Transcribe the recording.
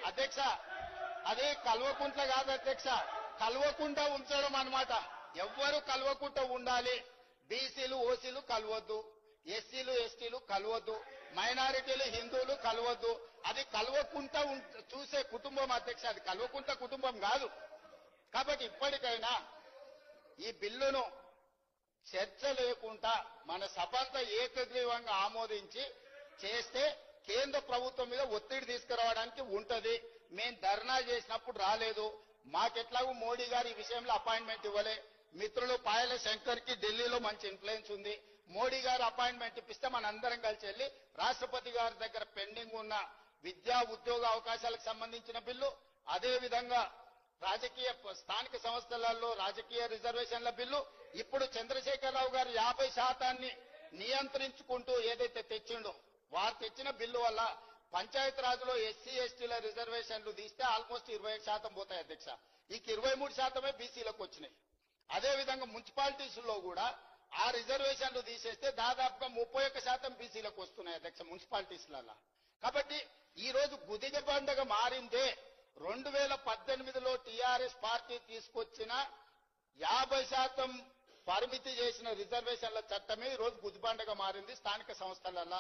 అధ్యక్ష అది కల్వకుంట్ల కాదు అధ్యక్ష, కల్వకుండా ఉంచడం అన్నమాట. ఎవ్వరు కల్వకుంట ఉండాలి. బీసీలు ఓసీలు కలవద్దు, ఎస్సీలు ఎస్టీలు కలవద్దు, మైనారిటీలు హిందువులు కలవద్దు. అది కలవకుంటా చూసే కుటుంబం అధ్యక్ష, అది కలవకుంట కుటుంబం కాదు. కాబట్టి ఇప్పటికైనా ఈ బిల్లును చర్చ లేకుండా మన సభంతా ఏకగ్రీవంగా ఆమోదించి చేస్తే కేంద్ర ప్రభుత్వం మీద ఒత్తిడి తీసుకురావడానికి ఉంటది. మేము ధర్నా చేసినప్పుడు రాలేదు, మాకెట్లాగూ మోడీ గారు ఈ విషయంలో అపాయింట్మెంట్ ఇవ్వలే. మిత్రులు పాయల శంకర్ కి ఢిల్లీలో మంచి ఇన్ఫ్లుయెన్స్ ఉంది. మోడీ గారు అపాయింట్మెంట్ ఇప్పిస్తే మనందరం కలిసి వెళ్లి రాష్ట్రపతి గారి దగ్గర పెండింగ్ ఉన్న విద్యా ఉద్యోగ అవకాశాలకు సంబంధించిన బిల్లు, అదే విధంగా రాజకీయ స్థానిక సంస్థలలో రాజకీయ రిజర్వేషన్ల బిల్లు, ఇప్పుడు చంద్రశేఖరరావు గారు 50% నియంత్రించుకుంటూ ఏదైతే తెచ్చిండో వారు తెచ్చిన బిల్లు వల్ల పంచాయతీ రాజ్లో ఎస్సీ ఎస్టీల రిజర్వేషన్లు తీస్తే ఆల్మోస్ట్ 27% పోతాయి అధ్యక్ష. ఇక 23% బీసీలకు వచ్చినాయి. అదే విధంగా మున్సిపాలిటీస్లో కూడా ఆ రిజర్వేషన్లు తీసేస్తే దాదాపుగా 31% బీసీలకు వస్తున్నాయి అధ్యక్ష మున్సిపాలిటీస్లలో. కాబట్టి ఈ రోజు గుదిగ పండుగ మారిందే 2018లో టీఆర్ఎస్ పార్టీ తీసుకొచ్చిన 50% పరిమితి చేసిన రిజర్వేషన్ల చట్టమే ఈ రోజు గుదిబండగా మారింది స్థానిక సంస్థలలో.